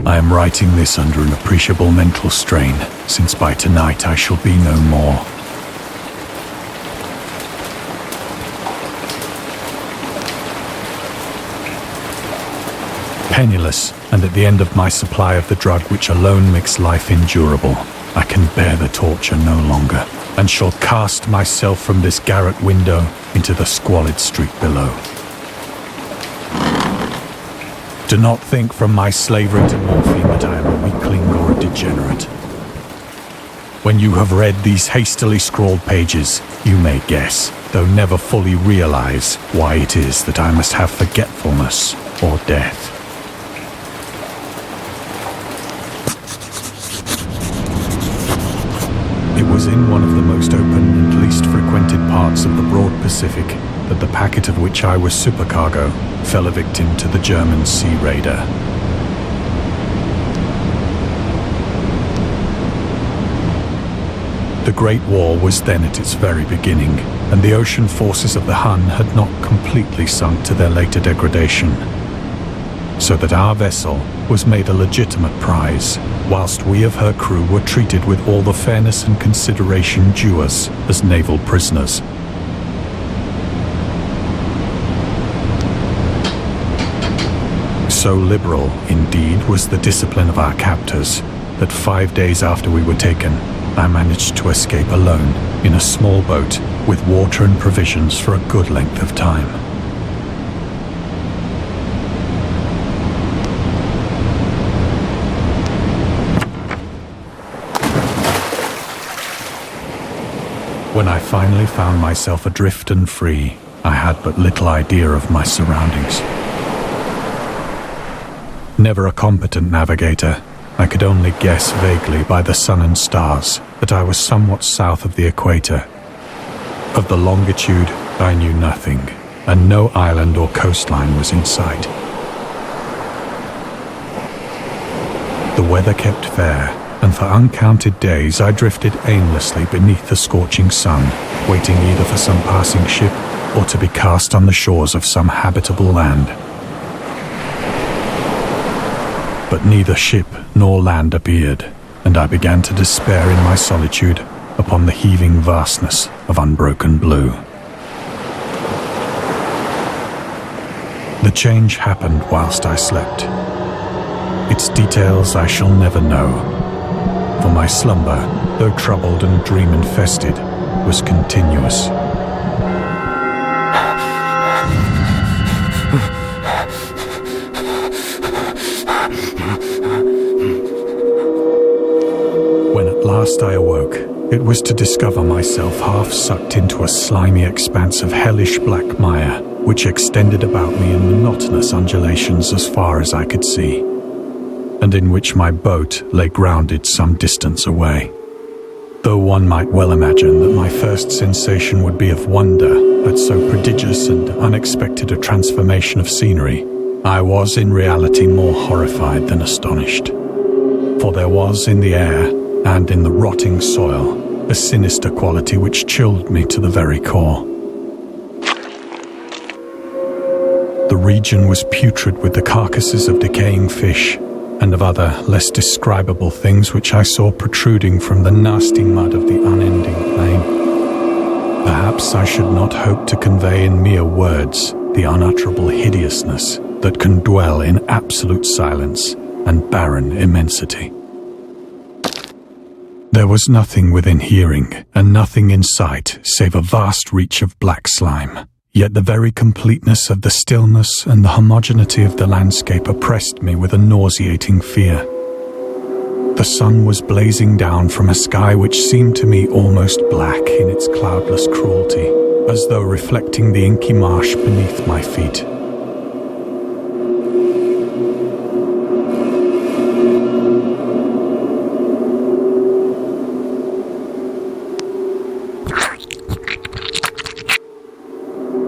I am writing this under an appreciable mental strain, since by tonight I shall be no more. Penniless, and at the end of my supply of the drug which alone makes life endurable, I can bear the torture no longer, and shall cast myself from this garret window into the squalid street below. Do not think from my slavery to morphine that I am a weakling or a degenerate. When you have read these hastily scrawled pages, you may guess, though never fully realize, why it is that I must have forgetfulness or death. It was in one of the most open and least frequented parts of the broad Pacific that the packet of which I was supercargo fell a victim to the German sea raider. The Great War was then at its very beginning, and the ocean forces of the Hun had not completely sunk to their later degradation, so that our vessel was made a legitimate prize, whilst we of her crew were treated with all the fairness and consideration due us as naval prisoners. So liberal, indeed, was the discipline of our captors, that 5 days after we were taken, I managed to escape alone in a small boat with water and provisions for a good length of time. When I finally found myself adrift and free, I had but little idea of my surroundings. Never a competent navigator, I could only guess vaguely by the sun and stars that I was somewhat south of the equator. Of the longitude, I knew nothing, and no island or coastline was in sight. The weather kept fair, and for uncounted days I drifted aimlessly beneath the scorching sun, waiting either for some passing ship or to be cast on the shores of some habitable land. But neither ship nor land appeared, and I began to despair in my solitude upon the heaving vastness of unbroken blue. The change happened whilst I slept. Its details I shall never know, for my slumber, though troubled and dream-infested, was continuous. When at last I awoke, it was to discover myself half sucked into a slimy expanse of hellish black mire, which extended about me in monotonous undulations as far as I could see, and in which my boat lay grounded some distance away. Though one might well imagine that my first sensation would be of wonder at so prodigious and unexpected a transformation of scenery, I was in reality more horrified than astonished. For there was in the air, and in the rotting soil, a sinister quality which chilled me to the very core. The region was putrid with the carcasses of decaying fish, and of other, less describable things which I saw protruding from the nasty mud of the unending plain. Perhaps I should not hope to convey in mere words the unutterable hideousness that can dwell in absolute silence and barren immensity. There was nothing within hearing, and nothing in sight, save a vast reach of black slime. Yet the very completeness of the stillness and the homogeneity of the landscape oppressed me with a nauseating fear. The sun was blazing down from a sky which seemed to me almost black in its cloudless cruelty, as though reflecting the inky marsh beneath my feet.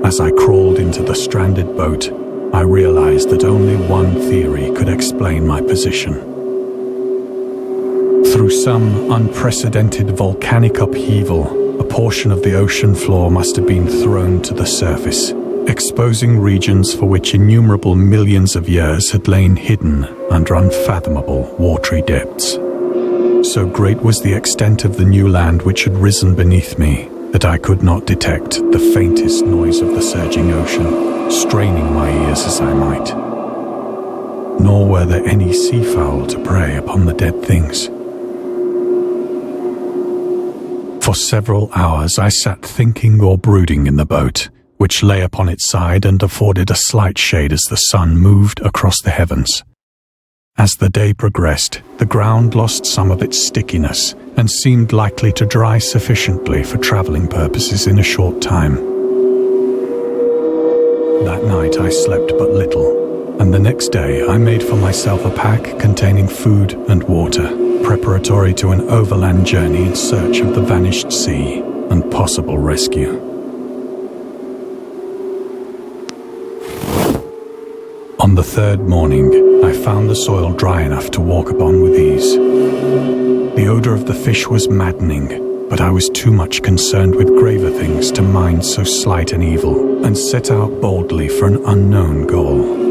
As I crawled into the stranded boat, I realized that only one theory could explain my position. Through some unprecedented volcanic upheaval, a portion of the ocean floor must have been thrown to the surface, exposing regions for which innumerable millions of years had lain hidden under unfathomable watery depths. So great was the extent of the new land which had risen beneath me that I could not detect the faintest noise of the surging ocean, straining my ears as I might. Nor were there any seafowl to prey upon the dead things. For several hours I sat thinking or brooding in the boat, which lay upon its side and afforded a slight shade as the sun moved across the heavens. As the day progressed, the ground lost some of its stickiness and seemed likely to dry sufficiently for traveling purposes in a short time. That night I slept but little, and the next day I made for myself a pack containing food and water, preparatory to an overland journey in search of the vanished sea and possible rescue. On the third morning, I found the soil dry enough to walk upon with ease. The odor of the fish was maddening, but I was too much concerned with graver things to mind so slight an evil, and set out boldly for an unknown goal.